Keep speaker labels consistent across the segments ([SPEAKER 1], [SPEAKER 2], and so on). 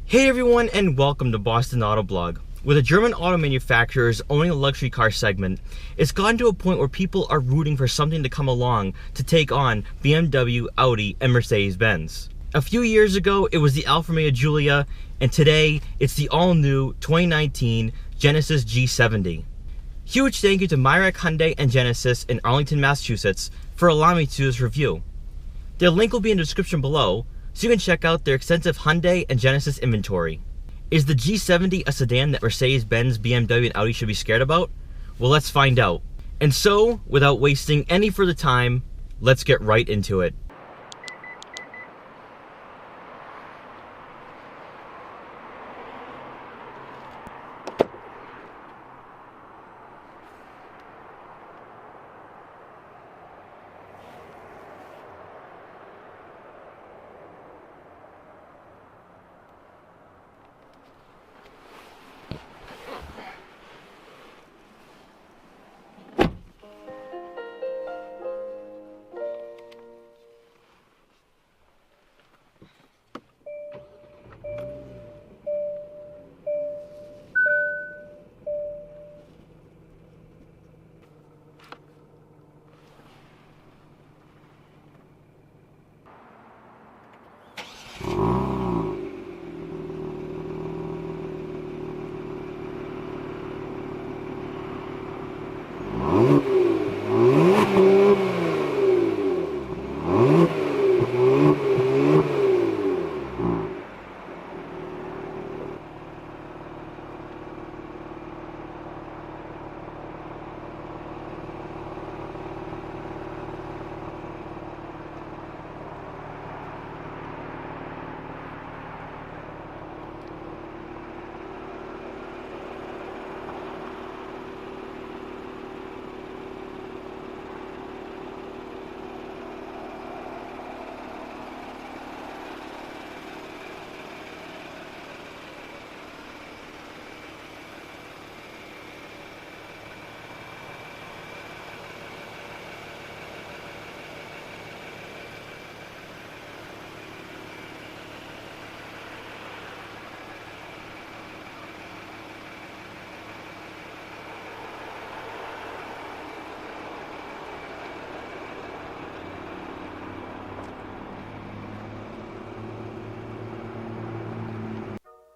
[SPEAKER 1] Hey everyone, and welcome to Boston Autoblog. With a German auto manufacturers owning the luxury car segment, it's gotten to a point where people are rooting for something to come along to take on BMW, Audi, and Mercedes-Benz. A few years ago, it was the Alfa Romeo Giulia, and today, it's the all-new 2019 Genesis G70. Huge thank you to Mirak Hyundai and Genesis in Arlington, Massachusetts for allowing me to do this review. Their link will be in the description below, so you can check out their extensive Hyundai and Genesis inventory. Is the G70 a sedan that Mercedes-Benz, BMW, and Audi should be scared about? Well, let's find out. And so, without wasting any further time, let's get right into it.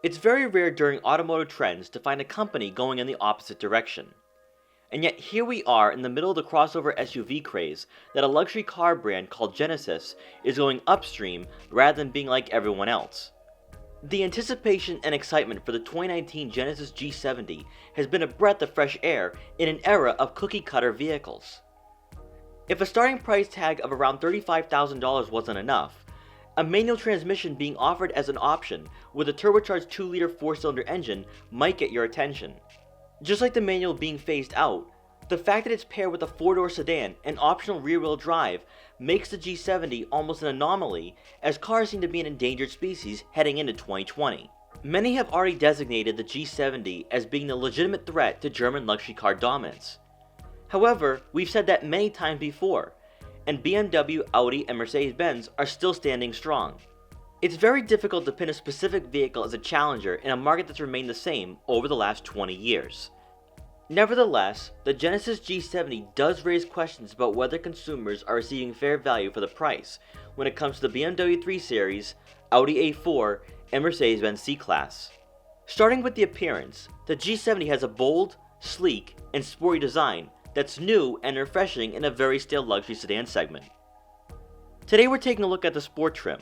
[SPEAKER 1] It's very rare during automotive trends to find a company going in the opposite direction. And yet here we are in the middle of the crossover SUV craze that a luxury car brand called Genesis is going upstream rather than being like everyone else. The anticipation and excitement for the 2019 Genesis G70 has been a breath of fresh air in an era of cookie-cutter vehicles. If a starting price tag of around $35,000 wasn't enough, a manual transmission being offered as an option with a turbocharged 2-liter 4-cylinder engine might get your attention. Just like the manual being phased out, the fact that it's paired with a 4-door sedan and optional rear-wheel drive makes the G70 almost an anomaly, as cars seem to be an endangered species heading into 2020. Many have already designated the G70 as being the legitimate threat to German luxury car dominance. However, we've said that many times before, and BMW, Audi, and Mercedes-Benz are still standing strong. It's very difficult to pin a specific vehicle as a challenger in a market that's remained the same over the last 20 years. Nevertheless, the Genesis G70 does raise questions about whether consumers are receiving fair value for the price when it comes to the BMW 3 Series, Audi A4, and Mercedes-Benz C-Class. Starting with the appearance, the G70 has a bold, sleek, and sporty design that's new and refreshing in a very stale luxury sedan segment. Today we're taking a look at the sport trim,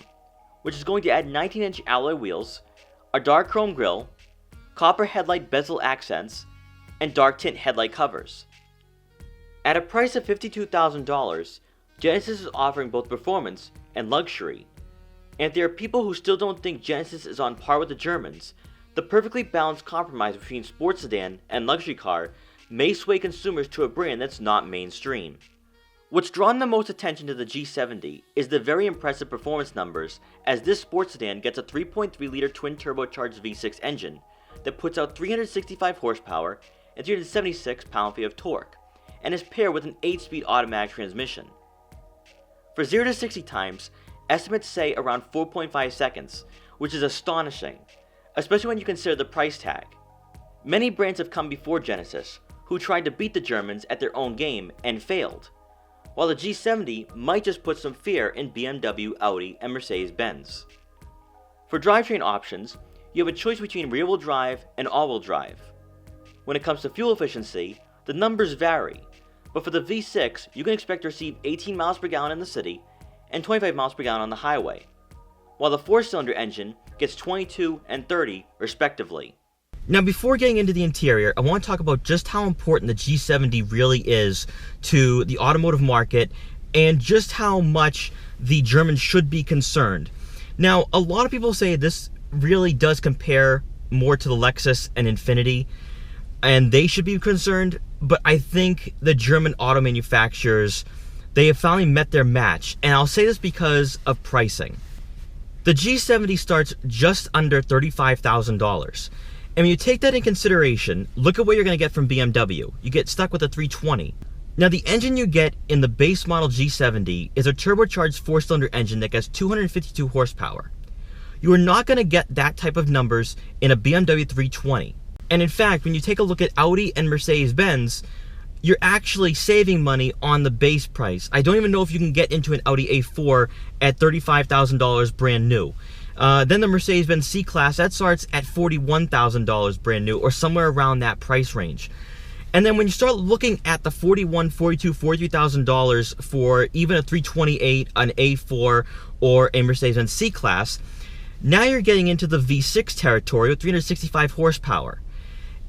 [SPEAKER 1] which is going to add 19-inch alloy wheels, a dark chrome grille, copper headlight bezel accents, and dark tint headlight covers. At a price of $52,000, Genesis is offering both performance and luxury, and if there are people who still don't think Genesis is on par with the Germans, the perfectly balanced compromise between sports sedan and luxury car may sway consumers to a brand that's not mainstream. What's drawn the most attention to the G70 is the very impressive performance numbers, as this sports sedan gets a 3.3-liter twin-turbocharged V6 engine that puts out 365 horsepower and 376 pound-feet of torque, and is paired with an 8-speed automatic transmission. For 0 to 60 times, estimates say around 4.5 seconds, which is astonishing. especially when you consider the price tag. Many brands have come before Genesis, who tried to beat the Germans at their own game and failed, while the G70 might just put some fear in BMW, Audi, and Mercedes-Benz. For drivetrain options, you have a choice between rear-wheel drive and all-wheel drive. When it comes to fuel efficiency, the numbers vary, but for the V6, you can expect to receive 18 miles per gallon in the city and 25 miles per gallon on the highway, while the 4-cylinder engine gets 22 and 30 respectively. Now, before getting into the interior, I want to talk about just how important the G70 really is to the automotive market and just how much the Germans should be concerned. Now, a lot of people say this really does compare more to the Lexus and Infiniti, and they should be concerned, but I think the German auto manufacturers, they have finally met their match, and I'll say this because of pricing. The G70 starts just under $35,000. And when you take that in consideration, look at what you're going to get from BMW. You get stuck with a 320. Now, the engine you get in the base model G70 is a turbocharged 4-cylinder engine that gets 252 horsepower. You are not going to get that type of numbers in a BMW 320. And in fact, when you take a look at Audi and Mercedes-Benz, you're actually saving money on the base price. I don't even know if you can get into an Audi A4 at $35,000 brand new. Then the Mercedes-Benz C-Class, that starts at $41,000 brand new, or somewhere around that price range. And then when you start looking at the $41,000, $42,000, $43,000 for even a 328, an A4, or a Mercedes-Benz C-Class, now you're getting into the V6 territory with 365 horsepower.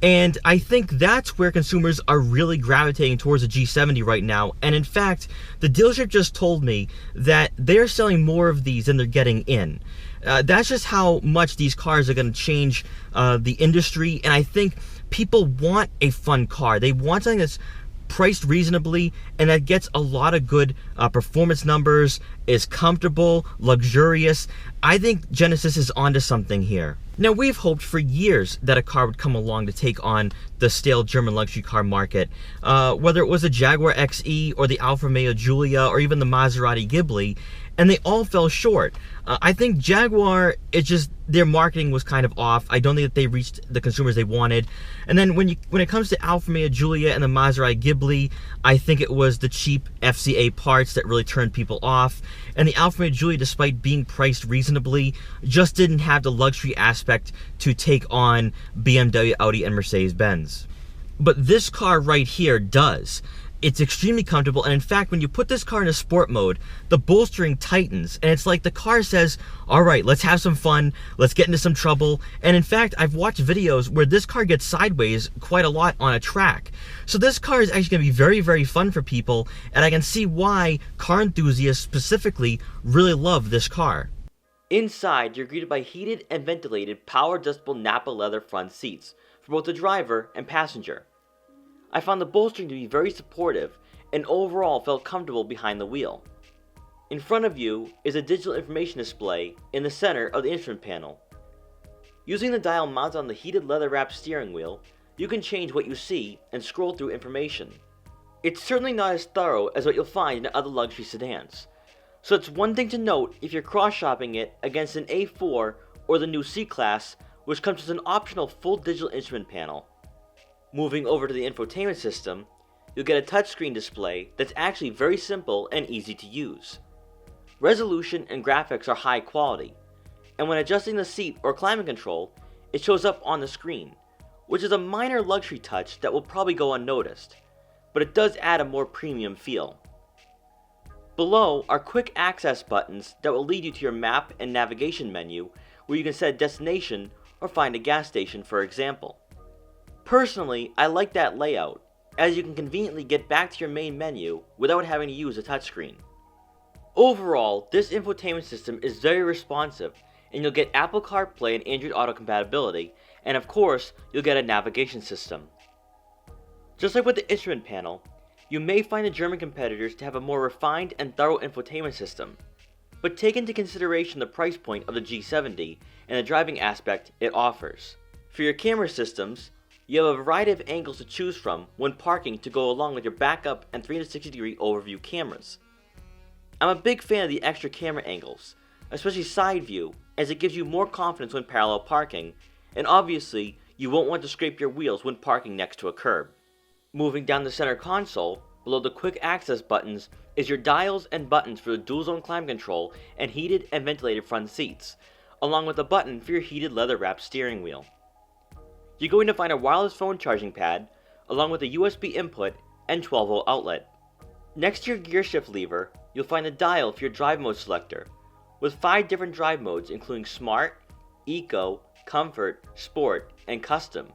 [SPEAKER 1] And I think that's where consumers are really gravitating towards the G70 right now. And in fact, the dealership just told me that they're selling more of these than they're getting in. That's just how much these cars are going to change the industry. And I think people want a fun car. They want something that's priced reasonably and that gets a lot of good performance numbers, is comfortable, luxurious. I think Genesis is onto something here. Now, we've hoped for years that a car would come along to take on the stale German luxury car market, whether it was the Jaguar XE or the Alfa Romeo Giulia or even the Maserati Ghibli, and they all fell short. I think Jaguar, it's just their marketing was kind of off. I don't think that they reached the consumers they wanted. And then when it comes to Alfa Romeo Giulia and the Maserati Ghibli, I think it was the cheap FCA parts that really turned people off. And the Alfa Romeo Giulia, despite being priced reasonably, just didn't have the luxury aspect to take on BMW, Audi, and Mercedes-Benz. But this car right here does. It's extremely comfortable, and in fact, when you put this car in a sport mode, the bolstering tightens, and it's like the car says, all right, let's have some fun, let's get into some trouble. And in fact, I've watched videos where this car gets sideways quite a lot on a track. So this car is actually going to be very, very fun for people, and I can see why car enthusiasts specifically really love this car. Inside, you're greeted by heated and ventilated power-adjustable Nappa leather front seats for both the driver and passenger. I found the bolstering to be very supportive and overall felt comfortable behind the wheel. In front of you is a digital information display in the center of the instrument panel. Using the dial mounted on the heated leather-wrapped steering wheel, you can change what you see and scroll through information. It's certainly not as thorough as what you'll find in other luxury sedans, so it's one thing to note if you're cross-shopping it against an A4 or the new C-Class, which comes with an optional full digital instrument panel. Moving over to the infotainment system, you'll get a touchscreen display that's actually very simple and easy to use. Resolution and graphics are high quality, and when adjusting the seat or climate control, it shows up on the screen, which is a minor luxury touch that will probably go unnoticed, but it does add a more premium feel. Below are quick access buttons that will lead you to your map and navigation menu, where you can set a destination or find a gas station, for example. Personally, I like that layout, as you can conveniently get back to your main menu without having to use a touchscreen. Overall, this infotainment system is very responsive, and you'll get Apple CarPlay and Android Auto compatibility, and of course, you'll get a navigation system. Just like with the instrument panel, you may find the German competitors to have a more refined and thorough infotainment system, but take into consideration the price point of the G70 and the driving aspect it offers. For your camera systems, you have a variety of angles to choose from when parking to go along with your backup and 360-degree overview cameras. I'm a big fan of the extra camera angles, especially side view, as it gives you more confidence when parallel parking, and obviously, you won't want to scrape your wheels when parking next to a curb. Moving down the center console, below the quick access buttons, is your dials and buttons for the dual zone climate control and heated and ventilated front seats, along with a button for your heated leather-wrapped steering wheel. You're going to find a wireless phone charging pad, along with a USB input and 12-volt outlet. Next to your gear shift lever, you'll find a dial for your drive mode selector, with 5 different drive modes including Smart, Eco, Comfort, Sport, and Custom,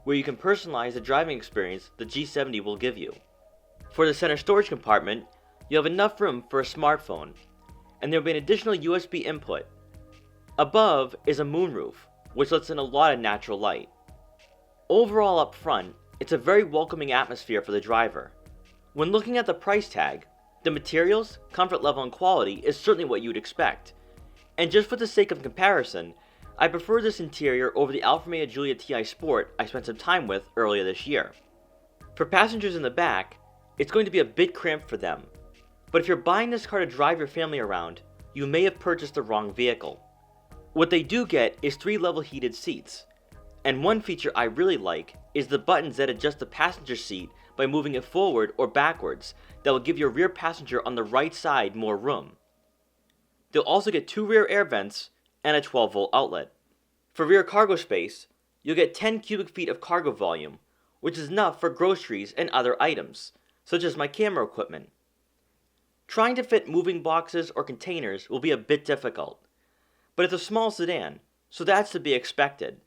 [SPEAKER 1] where you can personalize the driving experience the G70 will give you. For the center storage compartment, you have enough room for a smartphone, and there will be an additional USB input. Above is a moonroof, which lets in a lot of natural light. Overall up front, it's a very welcoming atmosphere for the driver. When looking at the price tag, the materials, comfort level, and quality is certainly what you'd expect. And just for the sake of comparison, I prefer this interior over the Alfa Romeo Giulia TI Sport I spent some time with earlier this year. For passengers in the back, it's going to be a bit cramped for them. But if you're buying this car to drive your family around, you may have purchased the wrong vehicle. What they do get is 3 level heated seats. And one feature I really like is the buttons that adjust the passenger seat by moving it forward or backwards that will give your rear passenger on the right side more room. They'll also get 2 rear air vents and a 12-volt outlet. For rear cargo space, you'll get 10 cubic feet of cargo volume, which is enough for groceries and other items, such as my camera equipment. Trying to fit moving boxes or containers will be a bit difficult, but it's a small sedan, so that's to be expected.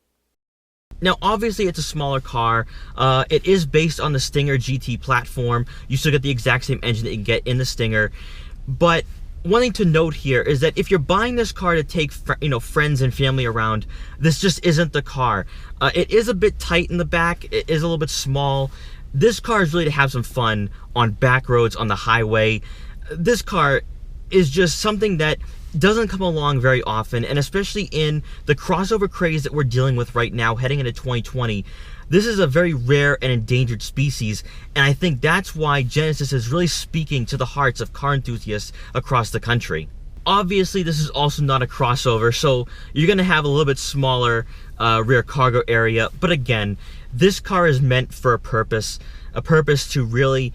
[SPEAKER 1] Now, obviously, it's a smaller car. It is based on the Stinger GT platform. You still get the exact same engine that you can get in the Stinger. But one thing to note here is that if you're buying this car to take friends and family around, this just isn't the car. It is a bit tight in the back. It is a little bit small. This car is really to have some fun on back roads, on the highway. This car is just something that doesn't come along very often, and especially in the crossover craze that we're dealing with right now heading into 2020, this is a very rare and endangered species, and I think that's why Genesis is really speaking to the hearts of car enthusiasts across the country. Obviously, this is also not a crossover, so you're going to have a little bit smaller rear cargo area, but again, this car is meant for a purpose to really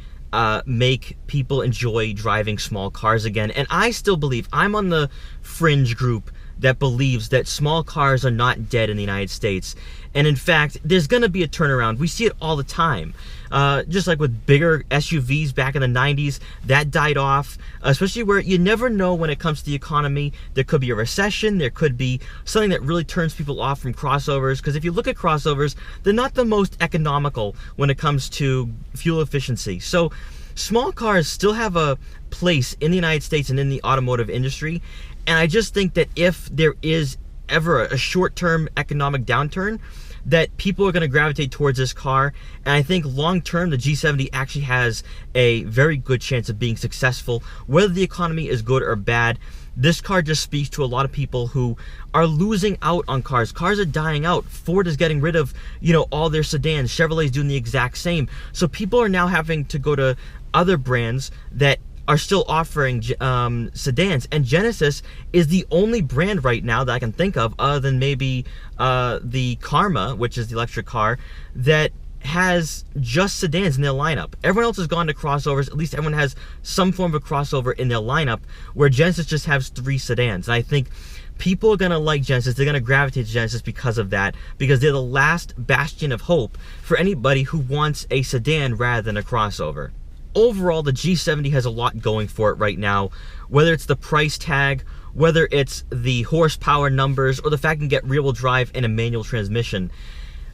[SPEAKER 1] make people enjoy driving small cars again. And I still believe, I'm on the fringe group that believes that small cars are not dead in the United States. And in fact, there's going to be a turnaround. We see it all the time. Just like with bigger SUVs back in the 90s, that died off, especially where you never know when it comes to the economy. There could be a recession, there could be something that really turns people off from crossovers, because if you look at crossovers, they're not the most economical when it comes to fuel efficiency. So small cars still have a place in the United States and in the automotive industry, and I just think that if there is ever a short-term economic downturn, that people are going to gravitate towards this car. And I think long-term, the G70 actually has a very good chance of being successful. Whether the economy is good or bad, this car just speaks to a lot of people who are losing out on cars. Cars are dying out. Ford is getting rid of, all their sedans. Chevrolet's doing the exact same. So people are now having to go to other brands that are still offering sedans, and Genesis is the only brand right now that I can think of, other than maybe the Karma, which is the electric car, that has just sedans in their lineup. Everyone else has gone to crossovers. At least everyone has some form of a crossover in their lineup, where Genesis just has 3 sedans. And I think people are going to like Genesis. They're going to gravitate to Genesis because of that, because they're the last bastion of hope for anybody who wants a sedan rather than a crossover. Overall, the G70 has a lot going for it right now, whether it's the price tag, whether it's the horsepower numbers, or the fact it can get rear-wheel drive and a manual transmission.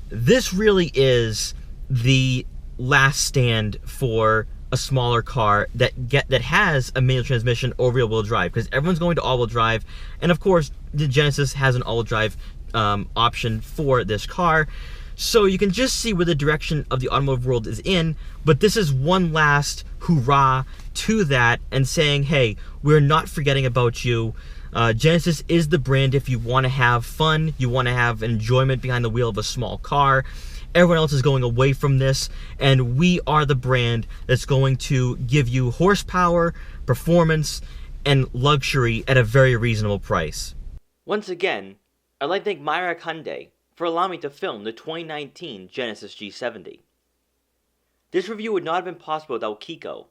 [SPEAKER 1] This really is the last stand for a smaller car that has a manual transmission or rear-wheel drive, because everyone's going to all-wheel drive, and of course, the Genesis has an all-wheel drive option for this car. So you can just see where the direction of the automotive world is in, but this is one last hurrah to that and saying, hey, we're not forgetting about you. Genesis is the brand if you want to have fun, you want to have enjoyment behind the wheel of a small car. Everyone else is going away from this, and we are the brand that's going to give you horsepower, performance, and luxury at a very reasonable price. Once again, I'd like to thank Mirak Hyundai for allowing me to film the 2019 Genesis G70. This review would not have been possible without Kiko,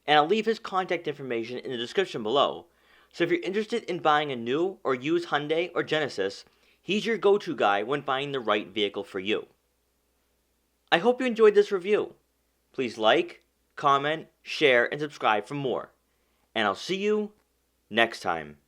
[SPEAKER 1] and I'll leave his contact information in the description below, so if you're interested in buying a new or used Hyundai or Genesis, he's your go-to guy when finding the right vehicle for you. I hope you enjoyed this review. Please like, comment, share, and subscribe for more, and I'll see you next time.